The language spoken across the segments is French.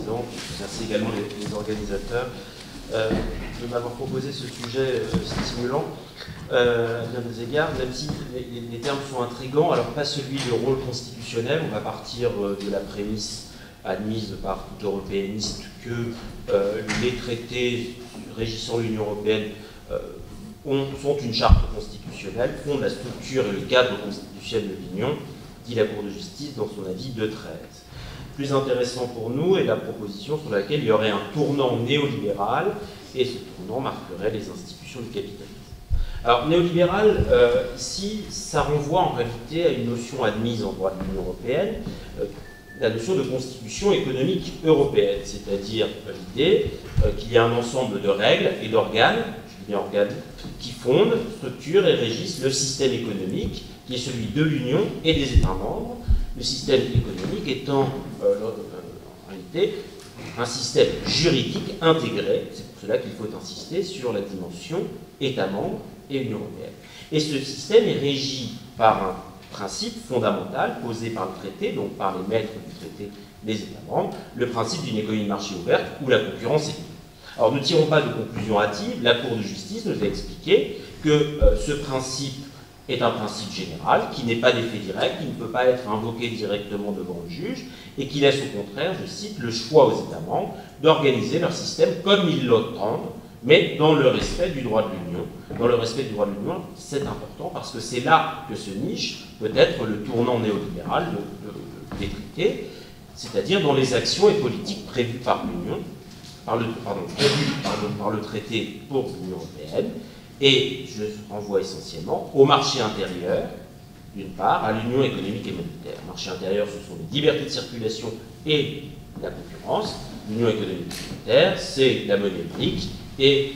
Présidente. Je remercie également les organisateurs de m'avoir proposé ce sujet stimulant à bien des égards, même si les termes sont intrigants. Alors, pas celui du rôle constitutionnel, on va partir de la prémisse admise par tout européaniste que les traités régissant l'Union européenne sont une charte constitutionnelle, fondent la structure et le cadre constitutionnel de l'Union, dit la Cour de justice dans son avis de 13. Plus intéressant pour nous est la proposition sur laquelle il y aurait un tournant néolibéral, et ce tournant marquerait les institutions du capitalisme. Alors, néolibéral, ici, ça renvoie en réalité à une notion admise en droit de l'Union européenne, la notion de constitution économique européenne, c'est-à-dire l'idée qu'il y a un ensemble de règles et d'organes, je dis bien organes, qui fondent, structurent et régissent le système économique, qui est celui de l'Union et des États membres, le système économique étant en réalité un système juridique intégré. C'est pour cela qu'il faut insister sur la dimension États membres et Union européenne. Et ce système est régi par un principe fondamental posé par le traité, donc par les maîtres du traité des États membres, le principe d'une économie de marché ouverte où la concurrence est libre. Alors, ne tirons pas de conclusion hâtive. La Cour de justice nous a expliqué que ce principe est un principe général, qui n'est pas d'effet direct, qui ne peut pas être invoqué directement devant le juge, et qui laisse au contraire, je cite, le choix aux États membres d'organiser leur système comme ils l'entendent, mais dans le respect du droit de l'Union. Dans le respect du droit de l'Union, c'est important parce que c'est là que se niche peut-être le tournant néolibéral des traités, c'est-à-dire dans les actions et politiques prévues par l'Union, par le traité pour l'Union européenne, et je renvoie essentiellement au marché intérieur, d'une part, à l'union économique et monétaire. Le marché intérieur, ce sont les libertés de circulation et la concurrence. L'union économique et monétaire, c'est la monnaie unique et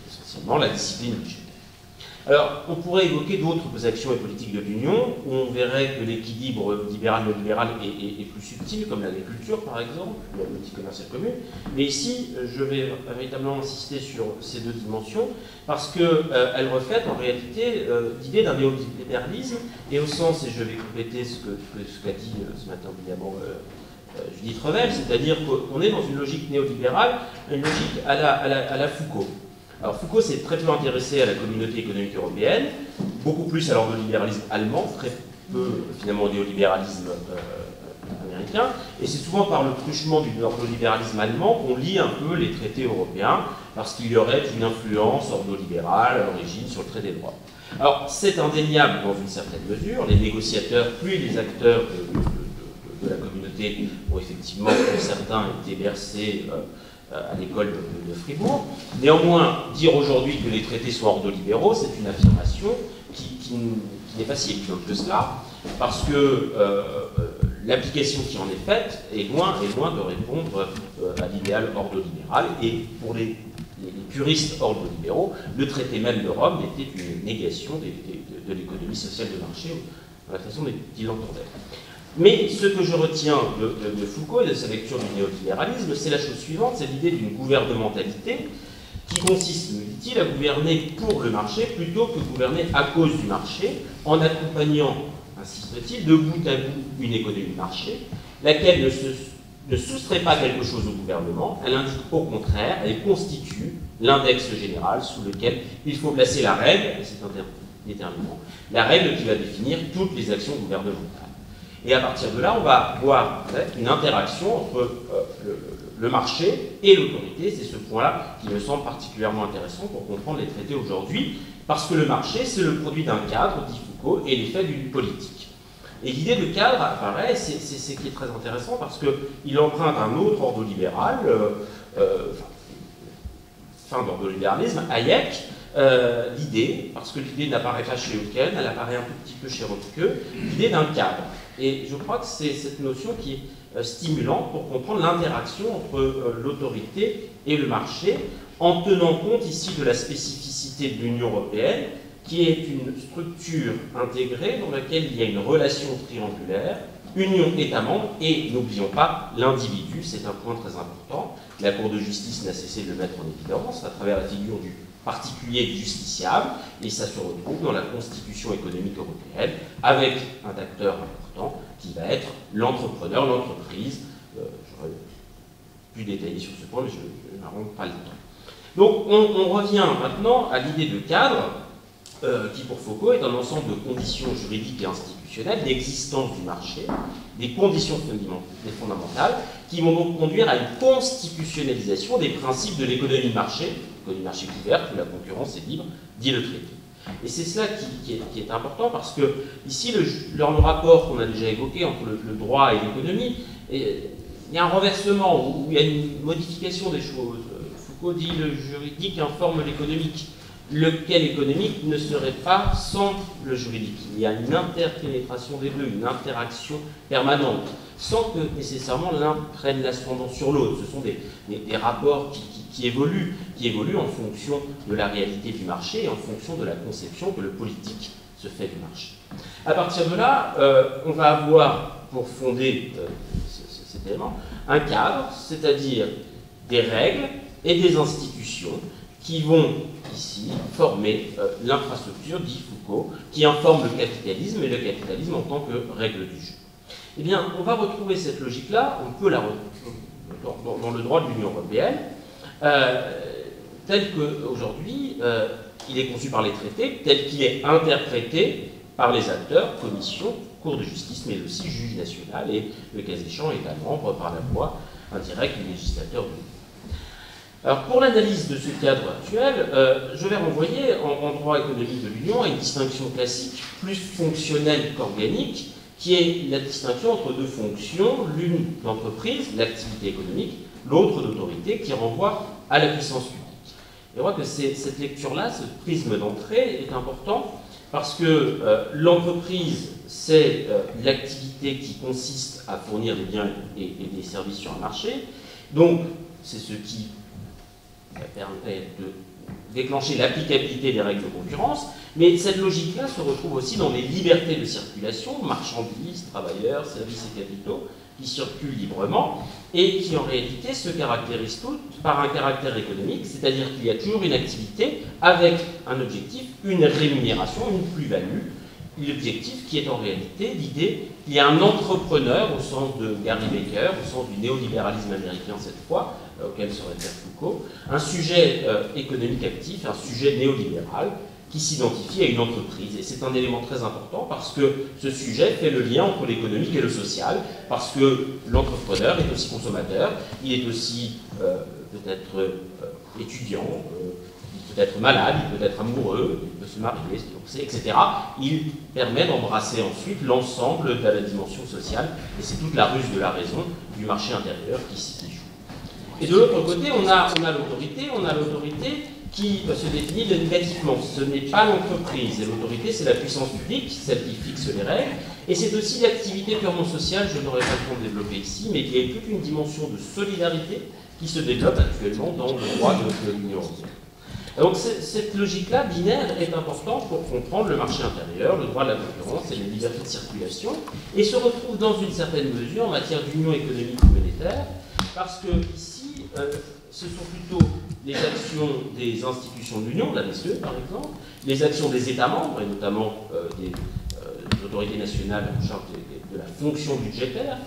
essentiellement la discipline budgétaire. Alors, on pourrait évoquer d'autres actions et politiques de l'Union où on verrait que l'équilibre libéral-néolibéral est plus subtil, comme l'agriculture par exemple, la politique commerciale commune. Mais ici, je vais véritablement insister sur ces deux dimensions parce qu'elles reflètent en réalité l'idée d'un néolibéralisme et au sens, et je vais compléter ce qu'a dit ce matin brillamment Judith Revel, c'est-à-dire qu'on est dans une logique néolibérale, une logique à la Foucault. Alors Foucault s'est très peu intéressé à la communauté économique européenne, beaucoup plus à l'ordolibéralisme allemand, très peu finalement au néolibéralisme américain, et c'est souvent par le truchement du ordolibéralisme allemand qu'on lit un peu les traités européens, parce qu'il y aurait une influence ordolibérale à l'origine sur le traité de droit. Alors c'est indéniable dans une certaine mesure, les négociateurs puis les acteurs de la communauté ont effectivement, pour certains, été bercés à l'école de Fribourg. Néanmoins, dire aujourd'hui que les traités sont ordolibéraux, c'est une affirmation qui n'est pas si évidente que cela, parce que l'application qui en est faite est loin de répondre à l'idéal ordolibéral, et pour les puristes ordolibéraux, le traité même de Rome était une négation de l'économie sociale de marché, de la façon dont il l'entendait. Mais ce que je retiens de Foucault et de sa lecture du néolibéralisme, c'est la chose suivante, c'est l'idée d'une gouvernementalité qui consiste, me dit-il, à gouverner pour le marché plutôt que gouverner à cause du marché, en accompagnant, insiste-t-il, de bout à bout une économie de marché, laquelle ne soustrait pas quelque chose au gouvernement, elle indique au contraire, elle constitue l'index général sous lequel il faut placer la règle, et c'est déterminant, la règle qui va définir toutes les actions gouvernementales. Et à partir de là, on va voir une interaction entre le marché et l'autorité. C'est ce point-là qui me semble particulièrement intéressant pour comprendre les traités aujourd'hui, parce que le marché, c'est le produit d'un cadre, dit Foucault, et l'effet d'une politique. Et l'idée de cadre apparaît, c'est ce qui est très intéressant, parce qu'il emprunte un autre ordolibéral, fin d'ordolibéralisme, Hayek, l'idée, parce que l'idée n'apparaît pas chez Hawken, elle apparaît un tout petit peu chez Röpke, l'idée d'un cadre. Et je crois que c'est cette notion qui est stimulante pour comprendre l'interaction entre l'autorité et le marché, en tenant compte ici de la spécificité de l'Union européenne, qui est une structure intégrée dans laquelle il y a une relation triangulaire, Union États membres, et n'oublions pas l'individu, c'est un point très important. La Cour de justice n'a cessé de le mettre en évidence à travers la figure du particulier du justiciable, et ça se retrouve dans la Constitution économique européenne, avec un acteur important qui va être l'entrepreneur, l'entreprise. plus détaillé sur ce point, mais je n'arrange pas le temps. Donc on revient maintenant à l'idée de cadre, qui pour Foucault est un ensemble de conditions juridiques et institutionnelles d'existence du marché, des conditions fondamentales, qui vont donc conduire à une constitutionnalisation des principes de l'économie de marché ouverte, où la concurrence est libre, dit le traité. Et c'est cela qui est important, parce que ici, dans le rapport qu'on a déjà évoqué entre le droit et l'économie, il y a un renversement, où il y a une modification des choses. Foucault dit le juridique informe l'économique. Lequel économique ne serait pas sans le juridique. Il y a une interpénétration des deux, une interaction permanente, sans que nécessairement l'un prenne l'ascendant sur l'autre. Ce sont des rapports qui évoluent en fonction de la réalité du marché et en fonction de la conception que le politique se fait du marché. À partir de là, on va avoir, pour fonder cet élément, un cadre, c'est-à-dire des règles et des institutions qui vont ici former l'infrastructure, dit Foucault, qui informe le capitalisme, et le capitalisme en tant que règle du jeu. Eh bien, on va retrouver cette logique-là, on peut la retrouver dans le droit de l'Union européenne, tel qu'aujourd'hui, il est conçu par les traités, tel qu'il est interprété par les acteurs, commission, cour de justice, mais aussi juge national, et le cas échéant, État membre, par la voie indirecte du législateur de l'Union. Alors, pour l'analyse de ce cadre actuel, je vais renvoyer en droit économique de l'Union à une distinction classique plus fonctionnelle qu'organique, qui est la distinction entre deux fonctions, l'une d'entreprise, l'activité économique, l'autre d'autorité, qui renvoie à la puissance publique. Et je crois que cette lecture-là, ce prisme d'entrée, est important parce que l'entreprise, c'est l'activité qui consiste à fournir des biens et des services sur un marché. Donc, c'est ce qui permet de déclencher l'applicabilité des règles de concurrence, mais cette logique-là se retrouve aussi dans les libertés de circulation, marchandises, travailleurs, services et capitaux, qui circulent librement et qui en réalité se caractérisent toutes par un caractère économique, c'est-à-dire qu'il y a toujours une activité avec un objectif, une rémunération, une plus-value. L'objectif qui est en réalité l'idée qu'il y a un entrepreneur, au sens de Gary Becker, au sens du néolibéralisme américain cette fois, auquel se réfère Foucault, un sujet économique actif, un sujet néolibéral qui s'identifie à une entreprise. Et c'est un élément très important parce que ce sujet fait le lien entre l'économique et le social, parce que l'entrepreneur est aussi consommateur, il est aussi peut-être étudiant, il peut être malade, il peut être amoureux, il peut se marier, se divorcer, etc. Il permet d'embrasser ensuite l'ensemble de la dimension sociale, et c'est toute la ruse de la raison du marché intérieur qui s'y joue. Et de l'autre côté, on a l'autorité qui se définit négativement. Ce n'est pas l'entreprise, et l'autorité, c'est la puissance publique, celle qui fixe les règles, et c'est aussi l'activité purement sociale, je n'aurai pas le temps de développer ici, mais qui est toute une dimension de solidarité qui se développe actuellement dans le droit de l'Union européenne. Donc cette logique-là, binaire, est importante pour comprendre le marché intérieur, le droit de la concurrence et les libertés de circulation, et se retrouve dans une certaine mesure en matière d'union économique et monétaire, parce que ici, ce sont plutôt les actions des institutions de l'Union, la BCE par exemple, les actions des États membres, et notamment des autorités nationales en charge de la fonction budgétaire,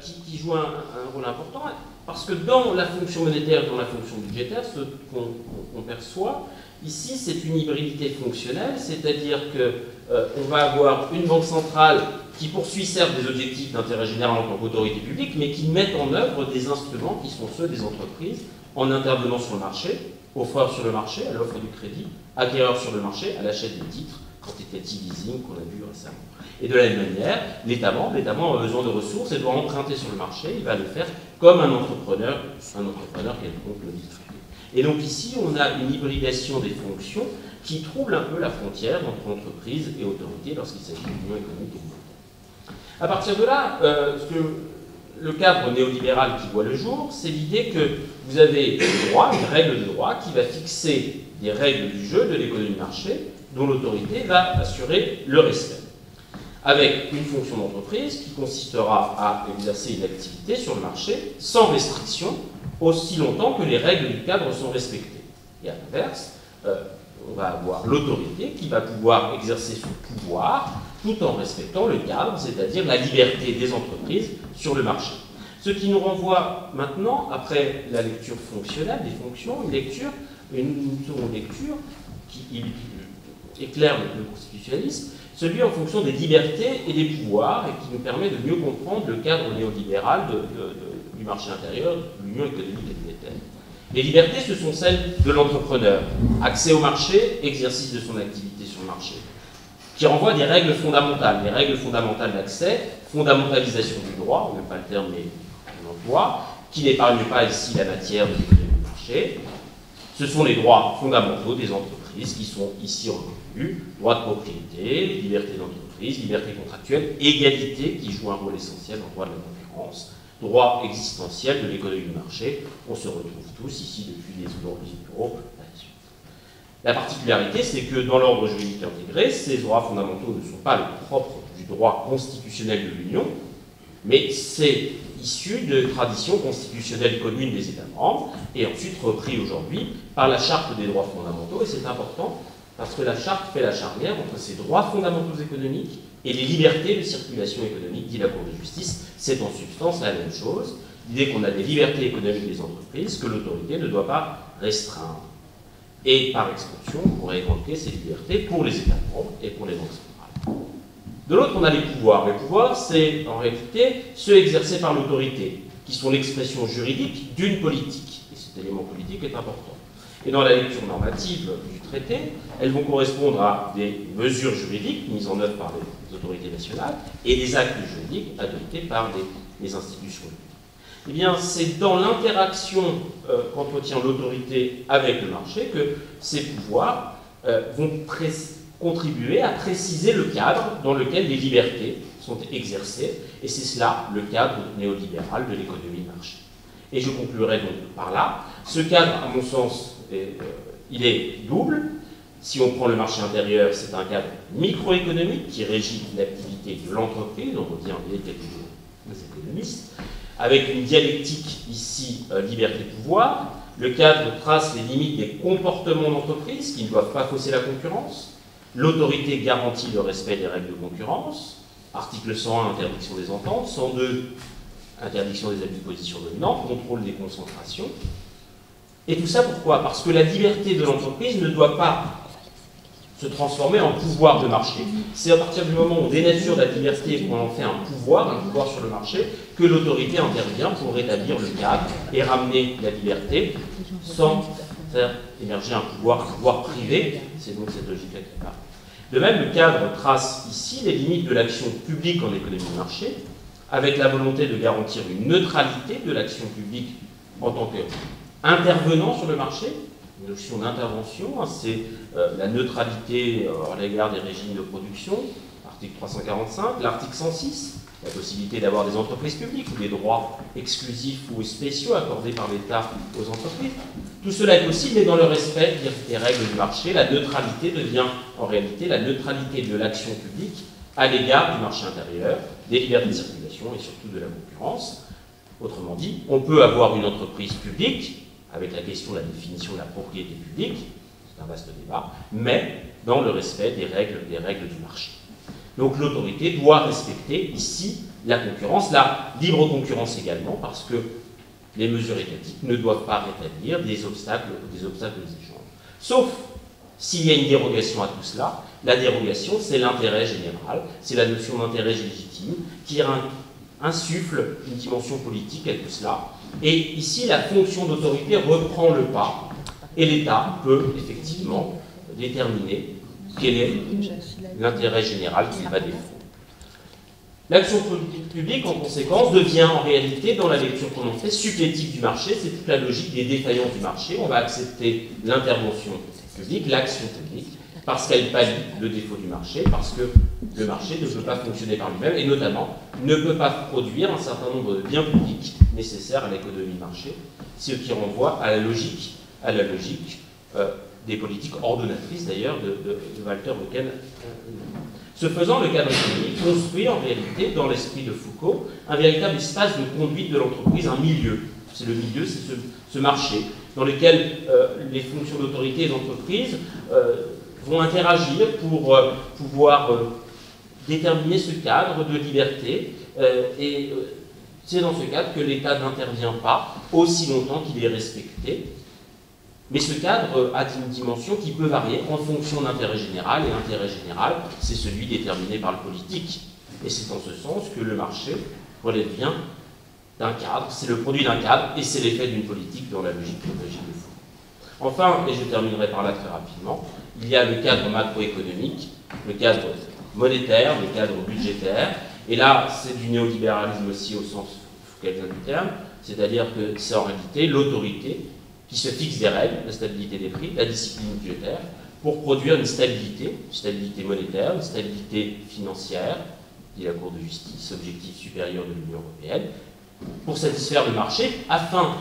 qui jouent un rôle important, parce que dans la fonction monétaire et dans la fonction budgétaire, ce qu'on perçoit ici, c'est une hybridité fonctionnelle, c'est-à-dire qu'on va avoir une banque centrale qui poursuit certes des objectifs d'intérêt général en tant qu'autorité publique, mais qui met en œuvre des instruments qui sont ceux des entreprises en intervenant sur le marché, offreur sur le marché, à l'offre du crédit, acquéreur sur le marché, à l'achat des titres, quantitative easing qu'on a vu récemment. Et de la même manière, l'État membre a besoin de ressources et doit emprunter sur le marché, il va le faire comme un entrepreneur quelconque le distribue. Et donc ici, on a une hybridation des fonctions qui trouble un peu la frontière entre entreprise et autorité lorsqu'il s'agit d'union économique et monétaire. À partir de là, le cadre néolibéral qui voit le jour, c'est l'idée que vous avez le droit, une règle de droit qui va fixer des règles du jeu de l'économie de marché dont l'autorité va assurer le respect, avec une fonction d'entreprise qui consistera à exercer une activité sur le marché sans restriction, aussi longtemps que les règles du cadre sont respectées. Et à l'inverse, on va avoir l'autorité qui va pouvoir exercer son pouvoir tout en respectant le cadre, c'est-à-dire la liberté des entreprises sur le marché. Ce qui nous renvoie maintenant, après la lecture fonctionnelle des fonctions, une seconde lecture qui éclaire le constitutionnalisme, celui en fonction des libertés et des pouvoirs, et qui nous permet de mieux comprendre le cadre néolibéral du marché intérieur, de l'union économique et monétaire. Les libertés, ce sont celles de l'entrepreneur. Accès au marché, exercice de son activité sur le marché, qui renvoie à des règles fondamentales. Les règles fondamentales d'accès, fondamentalisation du droit, on n'aime pas le terme, mais on l'emploie, qui n'épargne pas ici la matière de l'économie du marché. Ce sont les droits fondamentaux des entreprises qui sont ici reconnus, droit de propriété, liberté d'entreprise, liberté contractuelle, égalité qui joue un rôle essentiel en droit de la concurrence, droit existentiel de l'économie du marché. On se retrouve tous ici depuis les libéraux là-dessus. La particularité, c'est que dans l'ordre juridique intégré, ces droits fondamentaux ne sont pas le propre du droit constitutionnel de l'Union, mais c'est issu de traditions constitutionnelles communes des États membres, et ensuite repris aujourd'hui par la Charte des droits fondamentaux, et c'est important parce que la Charte fait la charnière entre ces droits fondamentaux économiques et les libertés de circulation économique, dit la Cour de justice. C'est en substance la même chose, l'idée qu'on a des libertés économiques des entreprises que l'autorité ne doit pas restreindre. Et par extension, on pourrait évoquer ces libertés pour les États membres et pour les banques centrales. De l'autre, on a les pouvoirs. Les pouvoirs, c'est en réalité ceux exercés par l'autorité, qui sont l'expression juridique d'une politique. Et cet élément politique est important. Et dans la lecture normative du traité, elles vont correspondre à des mesures juridiques mises en œuvre par les autorités nationales et des actes juridiques adoptés par les institutions publiques. Eh bien, c'est dans l'interaction qu'entretient l'autorité avec le marché que ces pouvoirs vont contribuer à préciser le cadre dans lequel les libertés sont exercées, et c'est cela le cadre néolibéral de l'économie de marché. Et je conclurai donc par là. Ce cadre, à mon sens, il est double. Si on prend le marché intérieur, c'est un cadre microéconomique qui régit l'activité de l'entreprise, on revient à l'idée des économistes, avec une dialectique ici, liberté-pouvoir. Le cadre trace les limites des comportements d'entreprise qui ne doivent pas fausser la concurrence. L'autorité garantit le respect des règles de concurrence. Article 101, interdiction des ententes. 102, interdiction des abus de position dominante, contrôle des concentrations. Et tout ça pourquoi? Parce que la liberté de l'entreprise ne doit pas se transformer en pouvoir de marché. C'est à partir du moment où on dénature la liberté et qu'on en fait un pouvoir sur le marché, que l'autorité intervient pour rétablir le cadre et ramener la liberté sans faire émerger un pouvoir privé. C'est donc cette logique-là qui parle. De même, le cadre trace ici les limites de l'action publique en économie de marché, avec la volonté de garantir une neutralité de l'action publique en tant qu'intervenant sur le marché. Une notion d'intervention, hein, c'est la neutralité à l'égard des régimes de production, article 345, l'article 106, la possibilité d'avoir des entreprises publiques ou des droits exclusifs ou spéciaux accordés par l'État aux entreprises. Tout cela est possible, mais dans le respect des règles du marché, la neutralité devient en réalité la neutralité de l'action publique à l'égard du marché intérieur, des libertés de circulation et surtout de la concurrence. Autrement dit, on peut avoir une entreprise publique, avec la question de la définition de la propriété publique, c'est un vaste débat, mais dans le respect des règles du marché. Donc l'autorité doit respecter ici la concurrence, la libre concurrence également, parce que les mesures étatiques ne doivent pas rétablir des obstacles aux échanges. Sauf s'il y a une dérogation à tout cela. La dérogation, c'est l'intérêt général, c'est la notion d'intérêt légitime qui insuffle une dimension politique à tout cela. Et ici, la fonction d'autorité reprend le pas, et l'État peut effectivement déterminer quel est l'intérêt général qu'il va défendre. L'action publique, en conséquence, devient en réalité, dans la lecture qu'on en fait, supplétive du marché. C'est toute la logique des défaillances du marché. On va accepter l'intervention publique, l'action publique, parce qu'elle pallie le défaut du marché, parce que le marché ne peut pas fonctionner par lui-même, et notamment ne peut pas produire un certain nombre de biens publics nécessaires à l'économie de marché, ce qui renvoie à la logique des politiques ordonnatrices, d'ailleurs, de Walter Eucken. Ce faisant, le cadre économique construit en réalité, dans l'esprit de Foucault, un véritable espace de conduite de l'entreprise, un milieu. C'est le milieu, c'est ce marché, dans lequel les fonctions d'autorité des entreprises vont interagir pour pouvoir déterminer ce cadre de liberté et C'est dans ce cadre que l'État n'intervient pas aussi longtemps qu'il est respecté. Mais ce cadre a une dimension qui peut varier en fonction d'intérêt général, et l'intérêt général, c'est celui déterminé par le politique. Et c'est en ce sens que le marché relève bien d'un cadre, c'est le produit d'un cadre, et c'est l'effet d'une politique dans la logique du fond. Enfin, et je terminerai par là très rapidement, il y a le cadre macroéconomique, le cadre monétaire, le cadre budgétaire, et là, c'est du néolibéralisme aussi au sens foucaldien du terme, c'est-à-dire que c'est en réalité l'autorité qui se fixe des règles, la stabilité des prix, la discipline budgétaire, pour produire une stabilité monétaire, une stabilité financière, dit la Cour de justice, objectif supérieur de l'Union européenne, pour satisfaire le marché, afin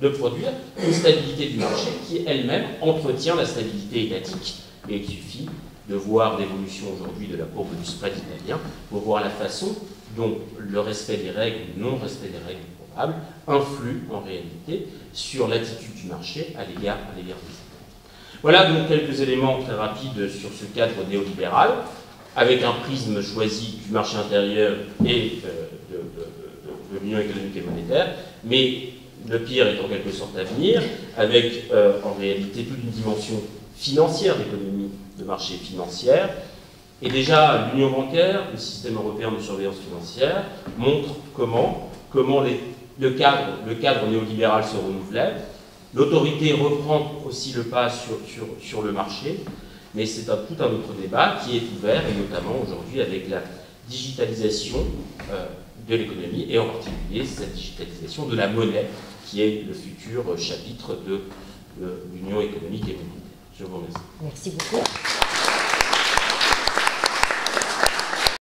de produire une stabilité du marché qui elle-même entretient la stabilité étatique. Et il suffit de voir l'évolution aujourd'hui de la courbe du spread italien pour voir la façon dont le respect des règles, le non-respect des règles probables, influe en réalité sur l'attitude du marché à l'égard des États. Voilà donc quelques éléments très rapides sur ce cadre néolibéral, avec un prisme choisi du marché intérieur et de l'Union économique et monétaire, mais le pire est en quelque sorte à venir, avec en réalité toute une dimension financière d'économie de marché financière. Et déjà, l'union bancaire, le système européen de surveillance financière, montre comment le cadre néolibéral se renouvelait. L'autorité reprend aussi le pas sur le marché, mais c'est tout un autre débat qui est ouvert, et notamment aujourd'hui avec la digitalisation de l'économie, et en particulier cette digitalisation de la monnaie, qui est le futur chapitre de l'Union économique et monétaire. Je vous remercie. Merci beaucoup.